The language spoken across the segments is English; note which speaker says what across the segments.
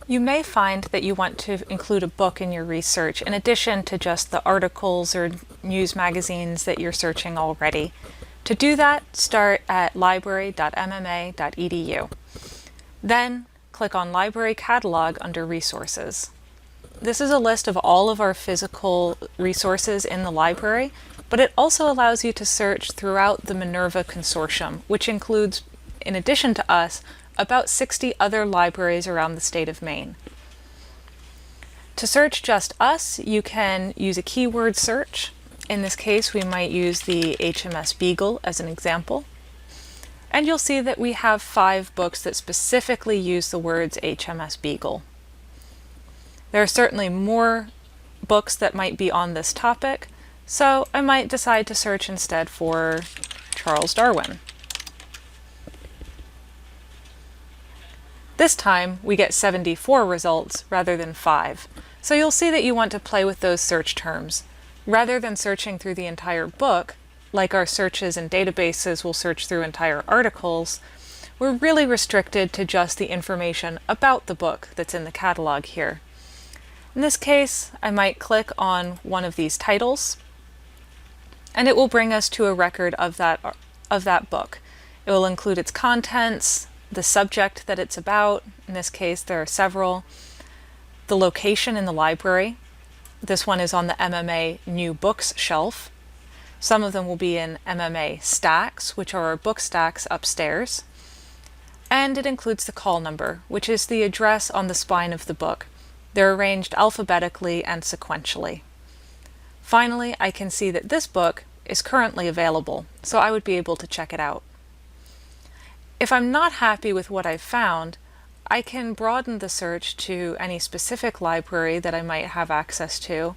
Speaker 1: You may find that you want to include a book in your research in addition to just the articles or news magazines that you're searching already. To do that, start at library.mma.edu. Then, click on Library Catalog under Resources. This is a list of all of our physical resources in the library, but it also allows you to search throughout the Minerva Consortium, which includes, in addition to us, about 60 other libraries around the state of Maine. To search just us, you can use a keyword search. In this case, we might use the HMS Beagle as an example. And you'll see that we have 5 books that specifically use the words HMS Beagle. There are certainly more books that might be on this topic, so I might decide to search instead for Charles Darwin. This time we get 74 results rather than 5, so you'll see that you want to play with those search terms. Rather than searching through the entire book, like our searches in databases will search through entire articles, we're really restricted to just the information about the book that's in the catalog here. In this case, I might click on one of these titles, and it will bring us to a record of that book. It will include its contents, the subject that it's about, in this case there are several, the location in the library. This one is on the MMA New Books shelf. Some of them will be in MMA Stacks, which are our book stacks upstairs. And it includes the call number, which is the address on the spine of the book. They're arranged alphabetically and sequentially. Finally, I can see that this book is currently available, so I would be able to check it out. If I'm not happy with what I've found, I can broaden the search to any specific library that I might have access to,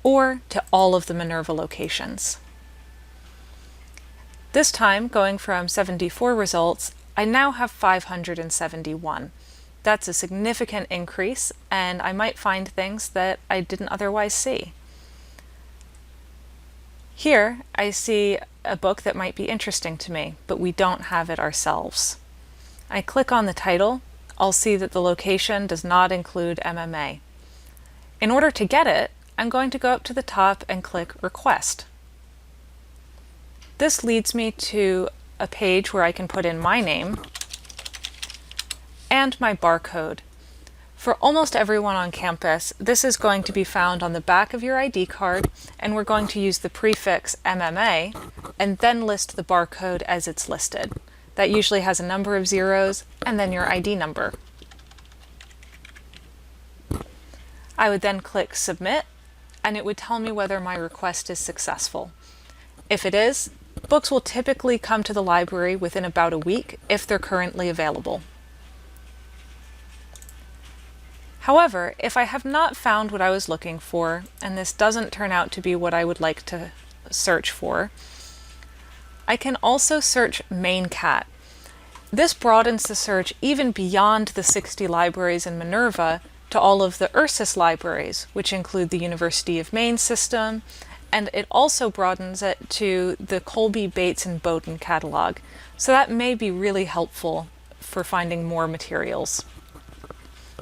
Speaker 1: or to all of the Minerva locations. This time, going from 74 results, I now have 571. That's a significant increase, and I might find things that I didn't otherwise see. Here, I see a book that might be interesting to me, but we don't have it ourselves. I click on the title. I'll see that the location does not include MMA. In order to get it, I'm going to go up to the top and click Request. This leads me to a page where I can put in my name and my barcode. For almost everyone on campus, this is going to be found on the back of your ID card, and we're going to use the prefix MMA and then list the barcode as it's listed. That usually has a number of zeros and then your ID number. I would then click Submit, and it would tell me whether my request is successful. If it is, books will typically come to the library within about a week if they're currently available. However, if I have not found what I was looking for, and this doesn't turn out to be what I would like to search for, I can also search MaineCat. This broadens the search even beyond the 60 libraries in Minerva to all of the URSIS libraries, which include the University of Maine system, and it also broadens it to the Colby, Bates, and Bowdoin catalog. So that may be really helpful for finding more materials.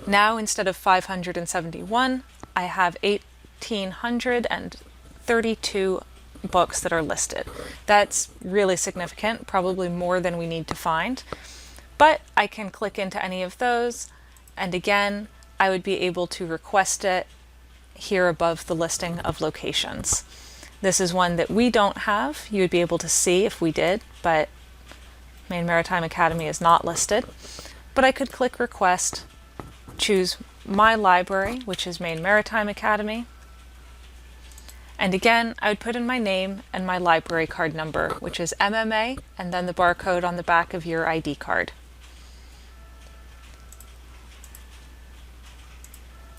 Speaker 1: Now, instead of 571, I have 1,832 books that are listed. That's really significant, probably more than we need to find. But I can click into any of those, and again, I would be able to request it here above the listing of locations. This is one that we don't have. You would be able to see if we did, but Maine Maritime Academy is not listed. But I could click Request, choose my library, which is Maine Maritime Academy. And again, I would put in my name and my library card number, which is MMA, and then the barcode on the back of your ID card.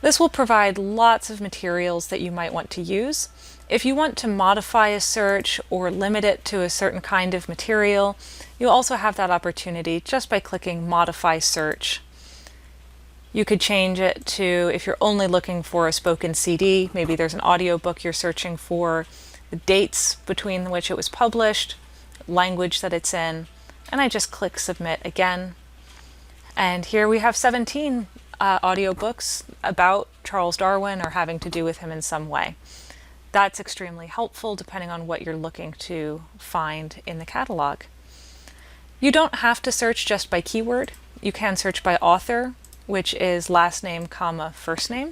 Speaker 1: This will provide lots of materials that you might want to use. If you want to modify a search or limit it to a certain kind of material, you'll also have that opportunity just by clicking Modify Search. You could change it to, if you're only looking for a spoken CD, maybe there's an audiobook you're searching for, the dates between which it was published, language that it's in, and I just click Submit again. And here we have 17 audiobooks about Charles Darwin or having to do with him in some way. That's extremely helpful depending on what you're looking to find in the catalog. You don't have to search just by keyword. You can search by author, which is last name, comma, first name.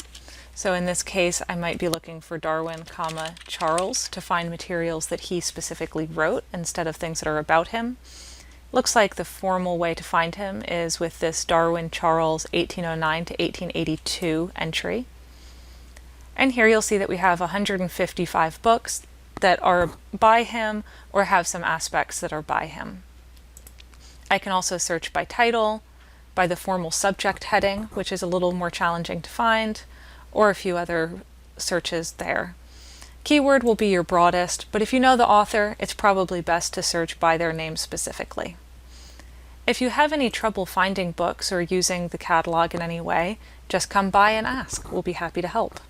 Speaker 1: So in this case, I might be looking for Darwin, comma, Charles to find materials that he specifically wrote instead of things that are about him. Looks like the formal way to find him is with this Darwin Charles 1809 to 1882 entry. And here you'll see that we have 155 books that are by him or have some aspects that are by him. I can also search by title, by the formal subject heading, which is a little more challenging to find, or a few other searches there. Keyword will be your broadest, but if you know the author, it's probably best to search by their name specifically. If you have any trouble finding books or using the catalog in any way, just come by and ask. We'll be happy to help.